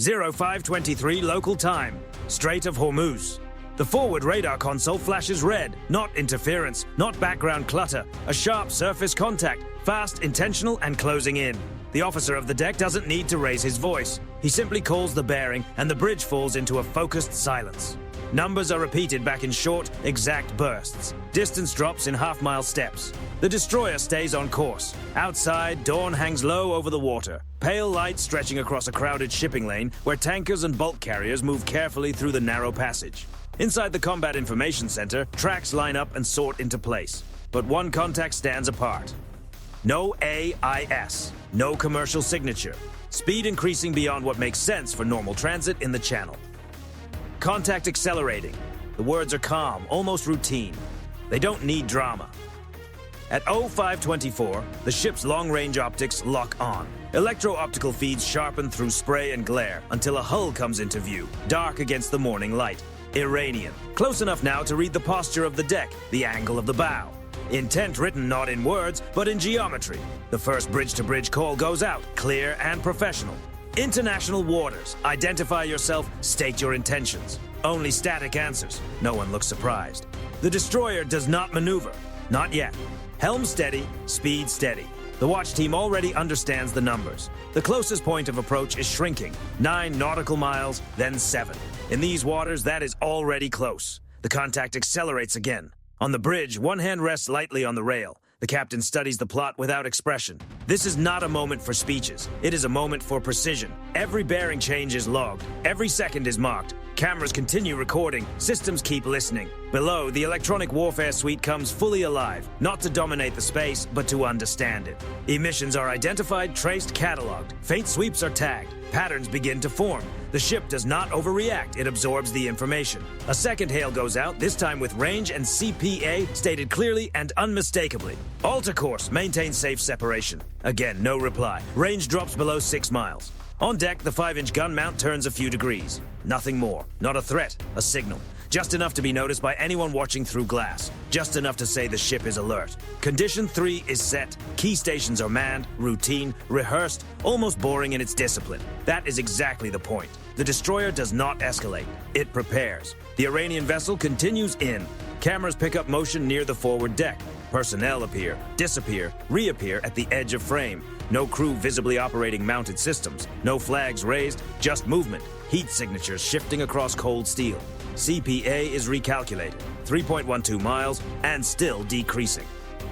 0523 local time, Strait of Hormuz. The forward radar console flashes red, not interference, not background clutter, a sharp surface contact, fast, intentional, and closing in. The officer of the deck doesn't need to raise his voice. He simply calls the bearing, and the bridge falls into a focused silence. Numbers are repeated back in short, exact bursts. Distance drops in half-mile steps. The destroyer stays on course. Outside, dawn hangs low over the water, pale light stretching across a crowded shipping lane where tankers and bulk carriers move carefully through the narrow passage. Inside the Combat Information Center, tracks line up and sort into place. But one contact stands apart. No AIS, no commercial signature. Speed increasing beyond what makes sense for normal transit in the channel. Contact accelerating. The words are calm, almost routine. They don't need drama. At 0524, the ship's long-range optics lock on. Electro-optical feeds sharpen through spray and glare until a hull comes into view, dark against the morning light. Iranian. Close enough now to read the posture of the deck, the angle of the bow. Intent written not in words, but in geometry. The first bridge-to-bridge call goes out, clear and professional. International waters. Identify yourself, state your intentions. Only static answers. No one looks surprised. The destroyer does not maneuver. Not yet. Helm steady, speed steady. The watch team already understands the numbers. The closest point of approach is shrinking. 9 nautical miles, then 7. In these waters, that is already close. The contact accelerates again. On the bridge, one hand rests lightly on the rail. The captain studies the plot without expression. This is not a moment for speeches. It is a moment for precision. Every bearing change is logged. Every second is marked. Cameras continue recording. Systems keep listening. Below, the electronic warfare suite comes fully alive, not to dominate the space, but to understand it. Emissions are identified, traced, cataloged. Faint sweeps are tagged. Patterns begin to form. The ship does not overreact, it absorbs the information. A second hail goes out, this time with range and CPA stated clearly and unmistakably. Alter course, maintain safe separation. Again, no reply. Range drops below 6 miles. On deck, the 5-inch gun mount turns a few degrees. Nothing more. Not a threat, a signal. Just enough to be noticed by anyone watching through glass. Just enough to say the ship is alert. Condition 3 is set. Key stations are manned, routine, rehearsed, almost boring in its discipline. That is exactly the point. The destroyer does not escalate. It prepares. The Iranian vessel continues in. Cameras pick up motion near the forward deck. Personnel appear, disappear, reappear at the edge of frame. No crew visibly operating mounted systems. No flags raised, just movement. Heat signatures shifting across cold steel. CPA is recalculated, 3.12 miles, and still decreasing.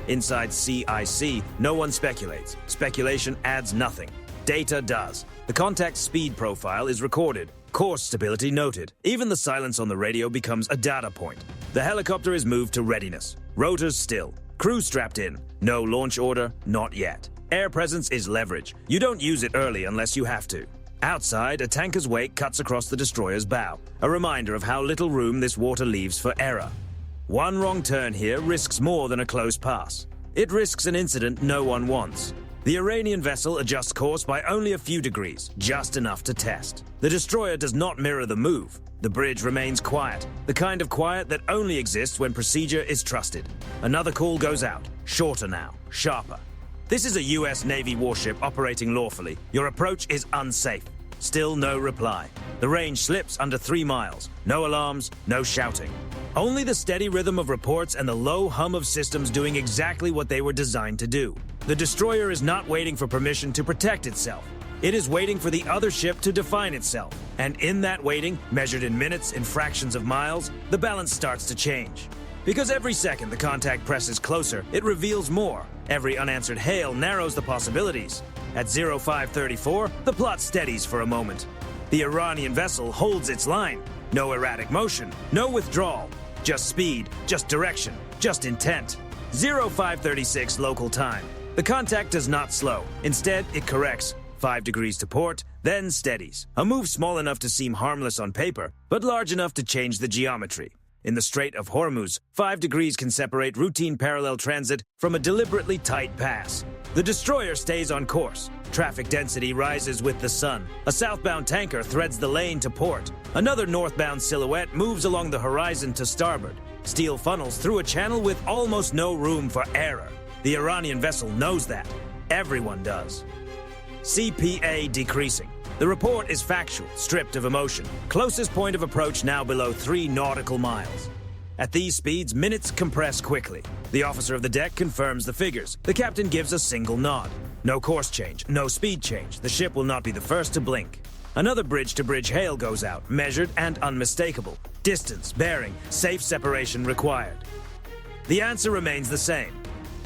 Inside CIC, no one speculates. Speculation adds nothing. Data does. The contact speed profile is recorded. Course stability noted. Even the silence on the radio becomes a data point. The helicopter is moved to readiness. Rotors still. Crew strapped in. No launch order, not yet. Air presence is leverage. You don't use it early unless you have to. Outside, a tanker's wake cuts across the destroyer's bow, a reminder of how little room this water leaves for error. One wrong turn here risks more than a close pass. It risks an incident no one wants. The Iranian vessel adjusts course by only a few degrees, just enough to test. The destroyer does not mirror the move. The bridge remains quiet, the kind of quiet that only exists when procedure is trusted. Another call goes out, shorter now, sharper. This is a US Navy warship operating lawfully. Your approach is unsafe. Still no reply. The range slips under 3 miles. No alarms, no shouting. Only the steady rhythm of reports and the low hum of systems doing exactly what they were designed to do. The destroyer is not waiting for permission to protect itself. It is waiting for the other ship to define itself. And in that waiting, measured in minutes, in fractions of miles, the balance starts to change. Because every second the contact presses closer, it reveals more. Every unanswered hail narrows the possibilities. At 0534, the plot steadies for a moment. The Iranian vessel holds its line. No erratic motion, no withdrawal. Just speed, just direction, just intent. 0536 local time. The contact does not slow. Instead, it corrects. 5 degrees to port, then steadies. A move small enough to seem harmless on paper, but large enough to change the geometry. In the Strait of Hormuz, 5 degrees can separate routine parallel transit from a deliberately tight pass. The destroyer stays on course. Traffic density rises with the sun. A southbound tanker threads the lane to port. Another northbound silhouette moves along the horizon to starboard. Steel funnels through a channel with almost no room for error. The Iranian vessel knows that. Everyone does. CPA decreasing. The report is factual, stripped of emotion. Closest point of approach now below 3 nautical miles. At these speeds, minutes compress quickly. The officer of the deck confirms the figures. The captain gives a single nod. No course change, no speed change. The ship will not be the first to blink. Another bridge-to-bridge hail goes out, measured and unmistakable. Distance, bearing, safe separation required. The answer remains the same.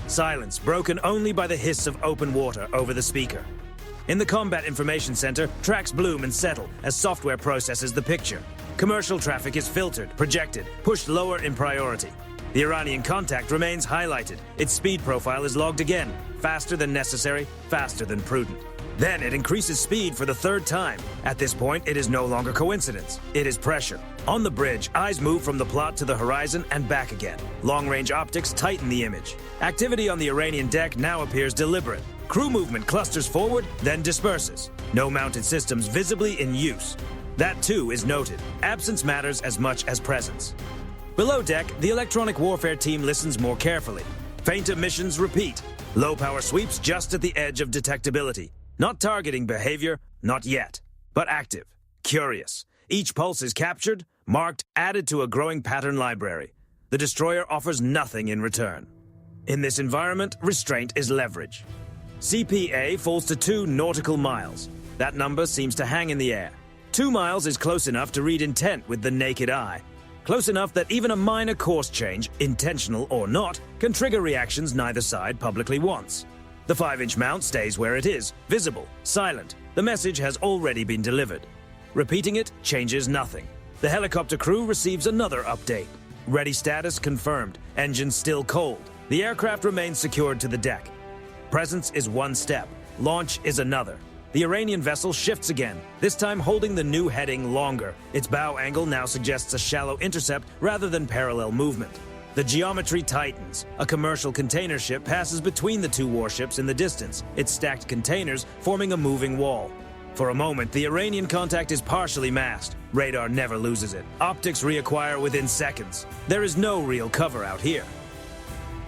Silence, broken only by the hiss of open water over the speaker. In the Combat Information Center, tracks bloom and settle as software processes the picture. Commercial traffic is filtered, projected, pushed lower in priority. The Iranian contact remains highlighted. Its speed profile is logged again. Faster than necessary, faster than prudent. Then it increases speed for the 3rd time. At this point, it is no longer coincidence. It is pressure. On the bridge, eyes move from the plot to the horizon and back again. Long-range optics tighten the image. Activity on the Iranian deck now appears deliberate. Crew movement clusters forward, then disperses. No mounted systems visibly in use. That too is noted. Absence matters as much as presence. Below deck, the electronic warfare team listens more carefully. Faint emissions repeat. Low power sweeps just at the edge of detectability. Not targeting behavior, not yet, but active, curious. Each pulse is captured, marked, added to a growing pattern library. The destroyer offers nothing in return. In this environment, restraint is leverage. CPA falls to 2 nautical miles. That number seems to hang in the air. 2 miles is close enough to read intent with the naked eye. Close enough that even a minor course change, intentional or not, can trigger reactions neither side publicly wants. The 5-inch mount stays where it is, visible, silent. The message has already been delivered. Repeating it changes nothing. The helicopter crew receives another update. Ready status confirmed. Engines still cold. The aircraft remains secured to the deck. Presence is one step. Launch is another. The Iranian vessel shifts again, this time holding the new heading longer. Its bow angle now suggests a shallow intercept rather than parallel movement. The geometry tightens. A commercial container ship passes between the 2 warships in the distance, its stacked containers forming a moving wall. For a moment, the Iranian contact is partially masked. Radar never loses it. Optics reacquire within seconds. There is no real cover out here.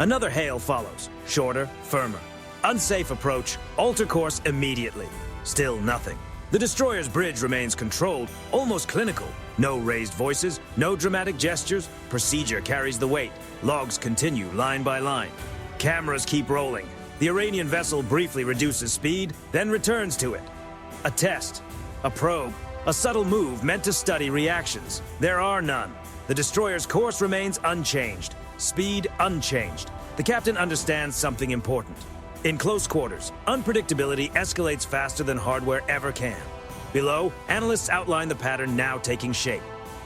Another hail follows, shorter, firmer. Unsafe approach, alter course immediately. Still nothing. The destroyer's bridge remains controlled, almost clinical. No raised voices, no dramatic gestures. Procedure carries the weight. Logs continue line by line. Cameras keep rolling. The Iranian vessel briefly reduces speed, then returns to it. A test, a probe, a subtle move meant to study reactions. There are none. The destroyer's course remains unchanged. Speed unchanged. The captain understands something important. In close quarters, unpredictability escalates faster than hardware ever can. Below, analysts outline the pattern now taking shape.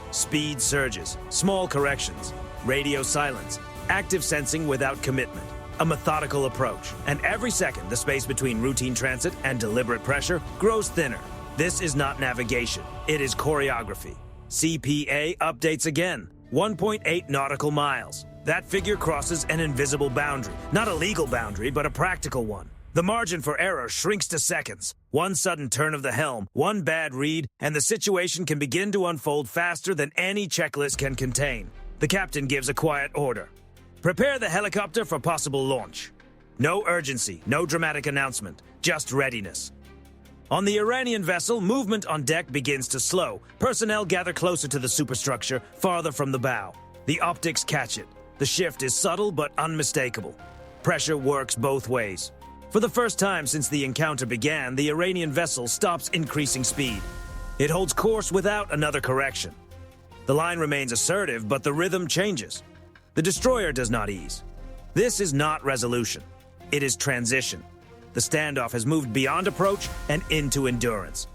Speed surges, small corrections, radio silence, active sensing without commitment, a methodical approach. And every second, the space between routine transit and deliberate pressure grows thinner. This is not navigation, it is choreography. CPA updates again, 1.8 nautical miles. That figure crosses an invisible boundary. Not a legal boundary, but a practical one. The margin for error shrinks to seconds. One sudden turn of the helm, one bad read, and the situation can begin to unfold faster than any checklist can contain. The captain gives a quiet order. Prepare the helicopter for possible launch. No urgency, no dramatic announcement, just readiness. On the Iranian vessel, movement on deck begins to slow. Personnel gather closer to the superstructure, farther from the bow. The optics catch it. The shift is subtle but unmistakable. Pressure works both ways. For the first time since the encounter began, the Iranian vessel stops increasing speed. It holds course without another correction. The line remains assertive, but the rhythm changes. The destroyer does not ease. This is not resolution. It is transition. The standoff has moved beyond approach and into endurance.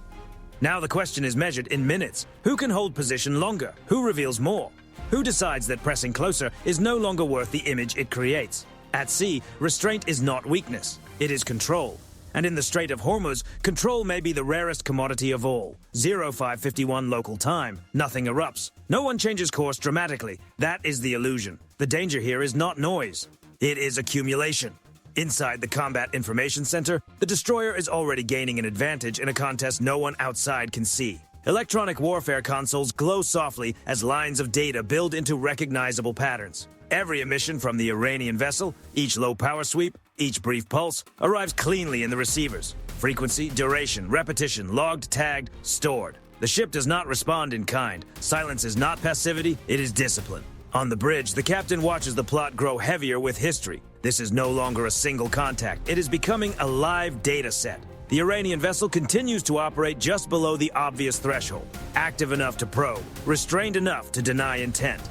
Now the question is measured in minutes. Who can hold position longer? Who reveals more? Who decides that pressing closer is no longer worth the image it creates? At sea, restraint is not weakness. It is control. And in the Strait of Hormuz, control may be the rarest commodity of all. 0551 local time. Nothing erupts. No one changes course dramatically. That is the illusion. The danger here is not noise. It is accumulation. Inside the Combat Information Center, the destroyer is already gaining an advantage in a contest no one outside can see. Electronic warfare consoles glow softly as lines of data build into recognizable patterns. Every emission from the Iranian vessel, each low power sweep, each brief pulse, arrives cleanly in the receivers. Frequency, duration, repetition, logged, tagged, stored. The ship does not respond in kind. Silence is not passivity, it is discipline. On the bridge, the captain watches the plot grow heavier with history. This is no longer a single contact. It is becoming a live data set. The Iranian vessel continues to operate just below the obvious threshold, active enough to probe, restrained enough to deny intent.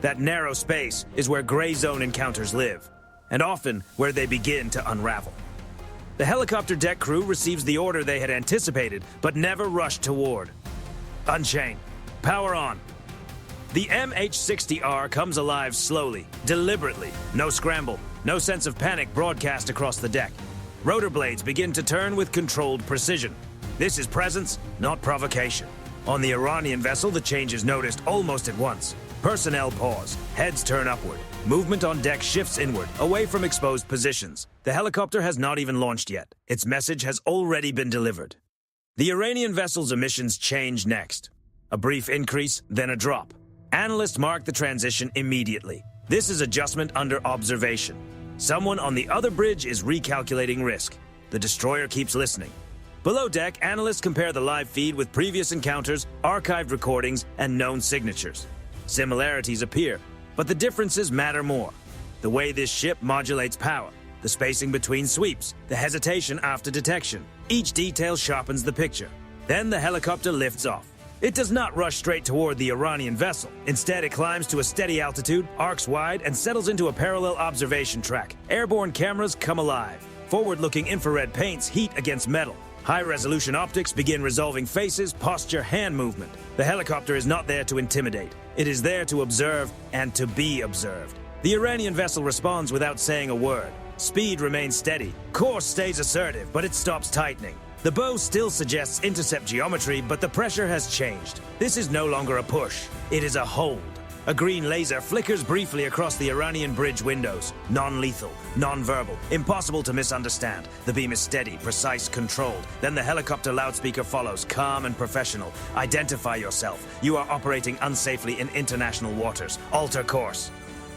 That narrow space is where gray zone encounters live, and often where they begin to unravel. The helicopter deck crew receives the order they had anticipated, but never rushed toward. Unchain. Power on. The MH-60R comes alive slowly, deliberately. No scramble, no sense of panic broadcast across the deck. Rotor blades begin to turn with controlled precision. This is presence, not provocation. On the Iranian vessel, the change is noticed almost at once. Personnel pause, heads turn upward. Movement on deck shifts inward, away from exposed positions. The helicopter has not even launched yet. Its message has already been delivered. The Iranian vessel's emissions change next. A brief increase, then a drop. Analysts mark the transition immediately. This is adjustment under observation. Someone on the other bridge is recalculating risk. The destroyer keeps listening. Below deck, analysts compare the live feed with previous encounters, archived recordings, and known signatures. Similarities appear, but the differences matter more. The way this ship modulates power, the spacing between sweeps, the hesitation after detection. Each detail sharpens the picture. Then the helicopter lifts off. It does not rush straight toward the Iranian vessel. Instead, it climbs to a steady altitude, arcs wide, and settles into a parallel observation track. Airborne cameras come alive. Forward-looking infrared paints heat against metal. High-resolution optics begin resolving faces, posture, hand movement. The helicopter is not there to intimidate. It is there to observe and to be observed. The Iranian vessel responds without saying a word. Speed remains steady. Course stays assertive, but it stops tightening. The bow still suggests intercept geometry, but the pressure has changed. This is no longer a push. It is a hold. A green laser flickers briefly across the Iranian bridge windows. Non-lethal, non-verbal, impossible to misunderstand. The beam is steady, precise, controlled. Then the helicopter loudspeaker follows, calm and professional. Identify yourself. You are operating unsafely in international waters. Alter course.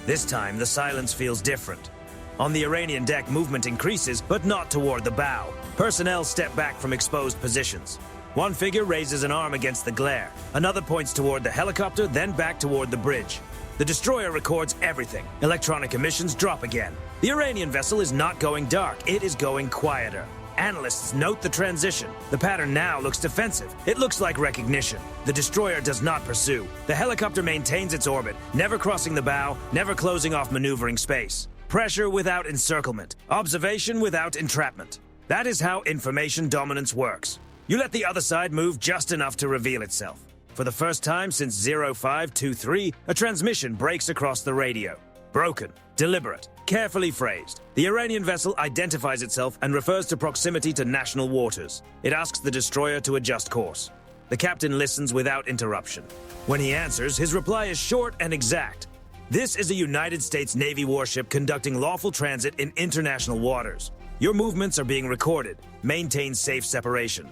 This time, the silence feels different. On the Iranian deck, movement increases, but not toward the bow. Personnel step back from exposed positions. One figure raises an arm against the glare. Another points toward the helicopter, then back toward the bridge. The destroyer records everything. Electronic emissions drop again. The Iranian vessel is not going dark. It is going quieter. Analysts note the transition. The pattern now looks defensive. It looks like recognition. The destroyer does not pursue. The helicopter maintains its orbit, never crossing the bow, never closing off maneuvering space. Pressure without encirclement. Observation without entrapment. That is how information dominance works. You let the other side move just enough to reveal itself. For the first time since 0523, a transmission breaks across the radio. Broken, deliberate, carefully phrased. The Iranian vessel identifies itself and refers to proximity to national waters. It asks the destroyer to adjust course. The captain listens without interruption. When he answers, his reply is short and exact. This is a United States Navy warship conducting lawful transit in international waters. Your movements are being recorded. Maintain safe separation.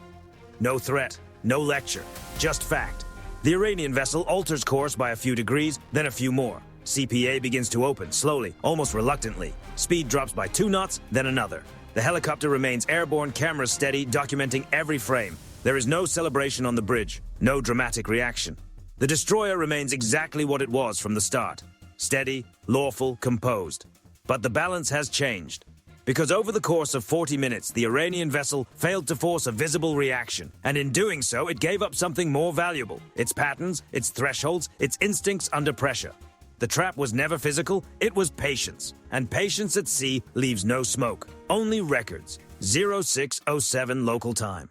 No threat, no lecture, just fact. The Iranian vessel alters course by a few degrees, then a few more. CPA begins to open, slowly, almost reluctantly. Speed drops by 2 knots, then another. The helicopter remains airborne, cameras steady, documenting every frame. There is no celebration on the bridge, no dramatic reaction. The destroyer remains exactly what it was from the start. Steady, lawful, composed. But the balance has changed. Because over the course of 40 minutes, the Iranian vessel failed to force a visible reaction. And in doing so, it gave up something more valuable. Its patterns, its thresholds, its instincts under pressure. The trap was never physical, it was patience. And patience at sea leaves no smoke. Only records. 0607 local time.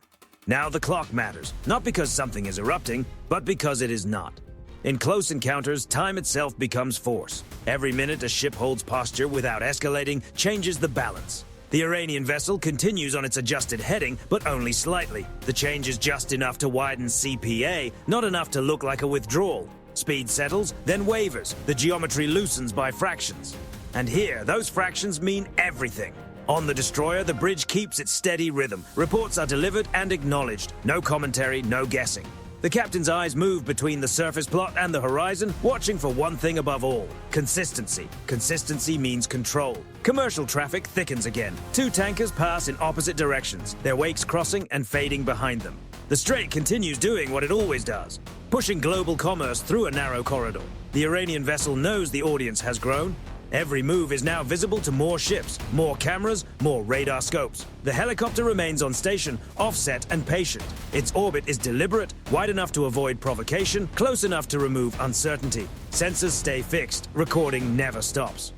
Now the clock matters. Not because something is erupting, but because it is not. In close encounters, time itself becomes force. Every minute a ship holds posture without escalating changes the balance. The Iranian vessel continues on its adjusted heading, but only slightly. The change is just enough to widen CPA, not enough to look like a withdrawal. Speed settles, then wavers. The geometry loosens by fractions. And here, those fractions mean everything. On the destroyer, the bridge keeps its steady rhythm. Reports are delivered and acknowledged. No commentary, no guessing. The captain's eyes move between the surface plot and the horizon, watching for one thing above all: consistency. Consistency means control. Commercial traffic thickens again. Two tankers pass in opposite directions, their wakes crossing and fading behind them. The Strait continues doing what it always does, pushing global commerce through a narrow corridor. The Iranian vessel knows the audience has grown. Every move is now visible to more ships, more cameras, more radar scopes. The helicopter remains on station, offset and patient. Its orbit is deliberate, wide enough to avoid provocation, close enough to remove uncertainty. Sensors stay fixed, recording never stops.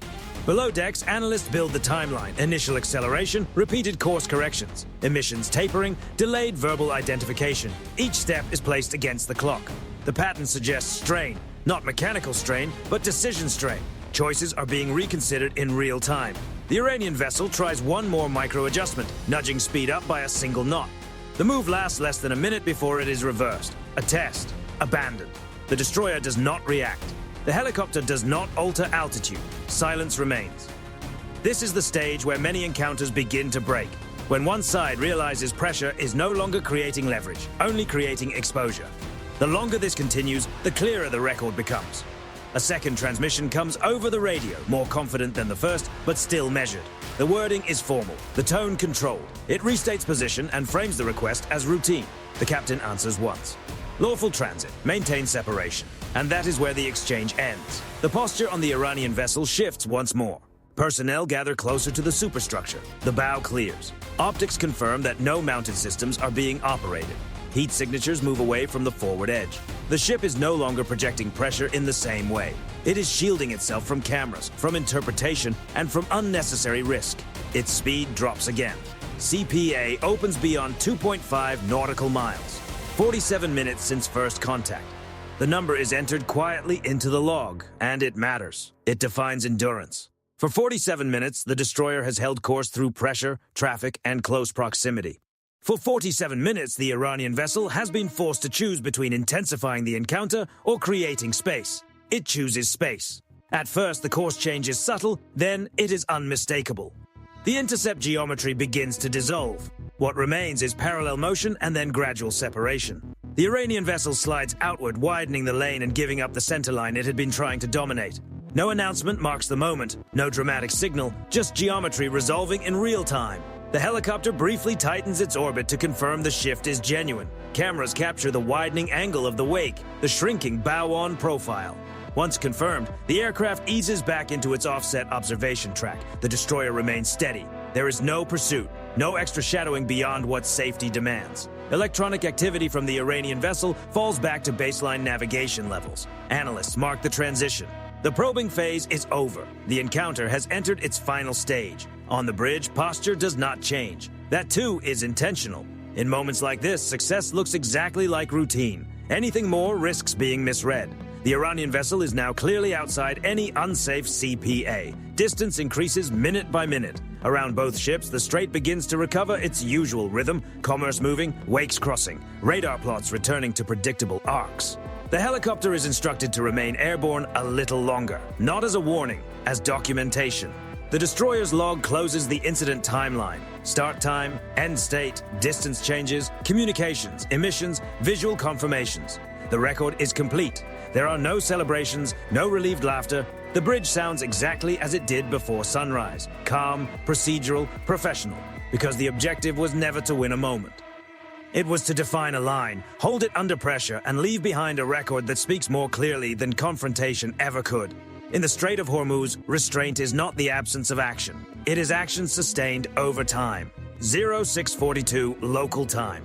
Below decks, analysts build the timeline: initial acceleration, repeated course corrections, emissions tapering, delayed verbal identification. Each step is placed against the clock. The pattern suggests strain, not mechanical strain, but decision strain. Choices are being reconsidered in real time. The Iranian vessel tries one more micro-adjustment, nudging speed up by a single knot. The move lasts less than a minute before it is reversed. A test. Abandoned. The destroyer does not react. The helicopter does not alter altitude. Silence remains. This is the stage where many encounters begin to break, when one side realizes pressure is no longer creating leverage, only creating exposure. The longer this continues, the clearer the record becomes. A second transmission comes over the radio, more confident than the first, but still measured. The wording is formal, the tone controlled. It restates position and frames the request as routine. The captain answers once. Lawful transit, maintain separation. And that is where the exchange ends. The posture on the Iranian vessel shifts once more. Personnel gather closer to the superstructure. The bow clears. Optics confirm that no mounted systems are being operated. Heat signatures move away from the forward edge. The ship is no longer projecting pressure in the same way. It is shielding itself from cameras, from interpretation, and from unnecessary risk. Its speed drops again. CPA opens beyond 2.5 nautical miles. 47 minutes since first contact. The number is entered quietly into the log, and it matters. It defines endurance. For 47 minutes, the destroyer has held course through pressure, traffic, and close proximity. For 47 minutes, the Iranian vessel has been forced to choose between intensifying the encounter or creating space. It chooses space. At first, the course change is subtle, then it is unmistakable. The intercept geometry begins to dissolve. What remains is parallel motion and then gradual separation. The Iranian vessel slides outward, widening the lane and giving up the centerline it had been trying to dominate. No announcement marks the moment, no dramatic signal, just geometry resolving in real time. The helicopter briefly tightens its orbit to confirm the shift is genuine. Cameras capture the widening angle of the wake, the shrinking bow-on profile. Once confirmed, the aircraft eases back into its offset observation track. The destroyer remains steady. There is no pursuit, no extra shadowing beyond what safety demands. Electronic activity from the Iranian vessel falls back to baseline navigation levels. Analysts mark the transition. The probing phase is over. The encounter has entered its final stage. On the bridge, posture does not change. That too is intentional. In moments like this, success looks exactly like routine. Anything more risks being misread. The Iranian vessel is now clearly outside any unsafe CPA. Distance increases minute by minute. Around both ships, the Strait begins to recover its usual rhythm: commerce moving, wakes crossing, radar plots returning to predictable arcs. The helicopter is instructed to remain airborne a little longer, not as a warning, as documentation. The destroyer's log closes the incident timeline. Start time, end state, distance changes, communications, emissions, visual confirmations. The record is complete. There are no celebrations, no relieved laughter. The bridge sounds exactly as it did before sunrise. Calm, procedural, professional. Because the objective was never to win a moment. It was to define a line, hold it under pressure, and leave behind a record that speaks more clearly than confrontation ever could. In the Strait of Hormuz, restraint is not the absence of action. It is action sustained over time. 0642 local time.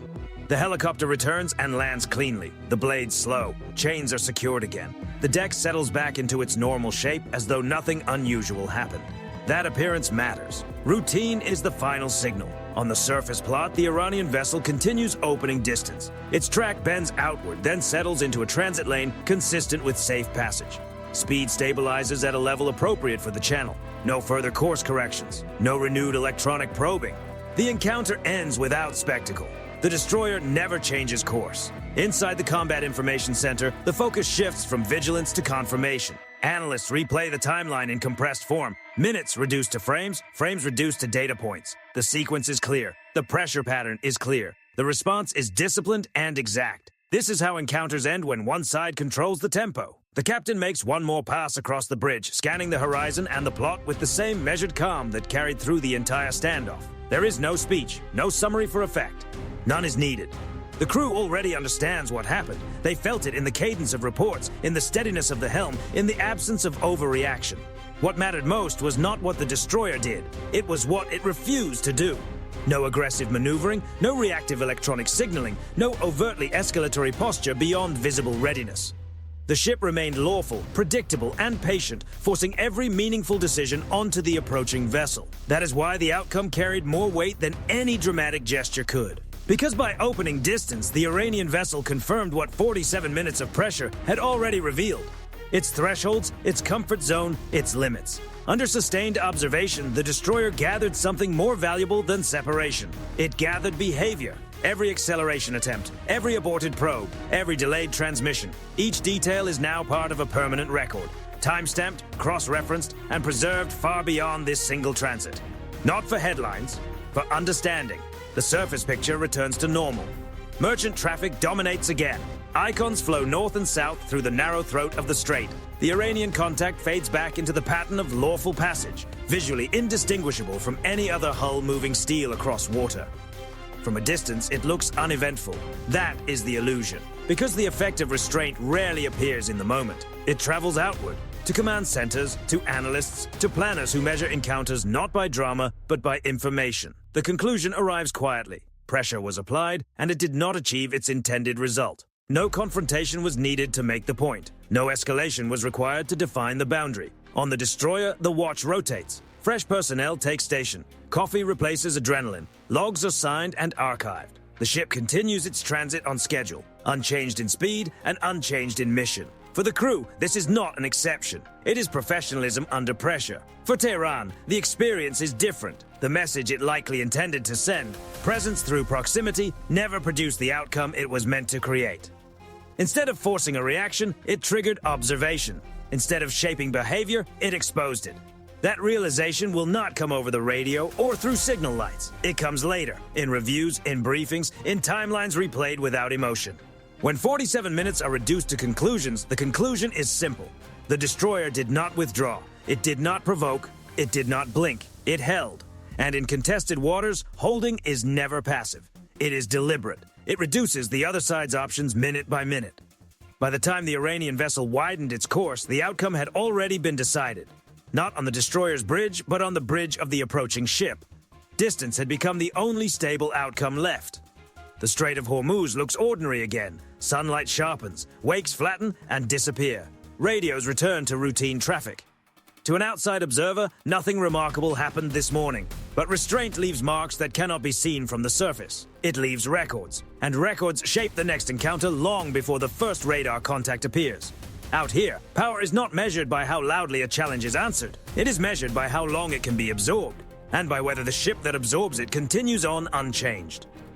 The helicopter returns and lands cleanly. The blades slow. Chains are secured again. The deck settles back into its normal shape as though nothing unusual happened. That appearance matters. Routine is the final signal. On the surface plot, the Iranian vessel continues opening distance. Its track bends outward, then settles into a transit lane consistent with safe passage. Speed stabilizes at a level appropriate for the channel. No further course corrections. No renewed electronic probing. The encounter ends without spectacle. The destroyer never changes course. Inside the Combat Information Center, the focus shifts from vigilance to confirmation. Analysts replay the timeline in compressed form. Minutes reduced to frames, frames reduced to data points. The sequence is clear. The pressure pattern is clear. The response is disciplined and exact. This is how encounters end when one side controls the tempo. The captain makes one more pass across the bridge, scanning the horizon and the plot with the same measured calm that carried through the entire standoff. There is no speech, no summary for effect. None is needed. The crew already understands what happened. They felt it in the cadence of reports, in the steadiness of the helm, in the absence of overreaction. What mattered most was not what the destroyer did. It was what it refused to do. No aggressive maneuvering, no reactive electronic signaling, no overtly escalatory posture beyond visible readiness. The ship remained lawful, predictable, and patient, forcing every meaningful decision onto the approaching vessel. That is why the outcome carried more weight than any dramatic gesture could. Because by opening distance, the Iranian vessel confirmed what 47 minutes of pressure had already revealed. Its thresholds, its comfort zone, its limits. Under sustained observation, the destroyer gathered something more valuable than separation. It gathered behavior. Every acceleration attempt, every aborted probe, every delayed transmission. Each detail is now part of a permanent record. Time-stamped, cross-referenced, and preserved far beyond this single transit. Not for headlines, for understanding. The surface picture returns to normal. Merchant traffic dominates again. Icons flow north and south through the narrow throat of the strait. The Iranian contact fades back into the pattern of lawful passage, visually indistinguishable from any other hull-moving steel across water. From a distance, it looks uneventful. That is the illusion. Because the effect of restraint rarely appears in the moment. It travels outward, to command centers, to analysts, to planners who measure encounters not by drama, but by information. The conclusion arrives quietly. Pressure was applied, and it did not achieve its intended result. No confrontation was needed to make the point. No escalation was required to define the boundary. On the destroyer, the watch rotates. Fresh personnel take station. Coffee replaces adrenaline. Logs are signed and archived. The ship continues its transit on schedule, unchanged in speed and unchanged in mission. For the crew, this is not an exception. It is professionalism under pressure. For Tehran, the experience is different. The message it likely intended to send, presence through proximity, never produced the outcome it was meant to create. Instead of forcing a reaction, it triggered observation. Instead of shaping behavior, it exposed it. That realization will not come over the radio or through signal lights. It comes later, in reviews, in briefings, in timelines replayed without emotion. When 47 minutes are reduced to conclusions, the conclusion is simple. The destroyer did not withdraw. It did not provoke. It did not blink. It held. And in contested waters, holding is never passive. It is deliberate. It reduces the other side's options minute by minute. By the time the Iranian vessel widened its course, the outcome had already been decided. Not on the destroyer's bridge, but on the bridge of the approaching ship. Distance had become the only stable outcome left. The Strait of Hormuz looks ordinary again. Sunlight sharpens, wakes flatten, and disappear. Radios return to routine traffic. To an outside observer, nothing remarkable happened this morning. But restraint leaves marks that cannot be seen from the surface. It leaves records. And records shape the next encounter long before the first radar contact appears. Out here, power is not measured by how loudly a challenge is answered. It is measured by how long it can be absorbed, and by whether the ship that absorbs it continues on unchanged.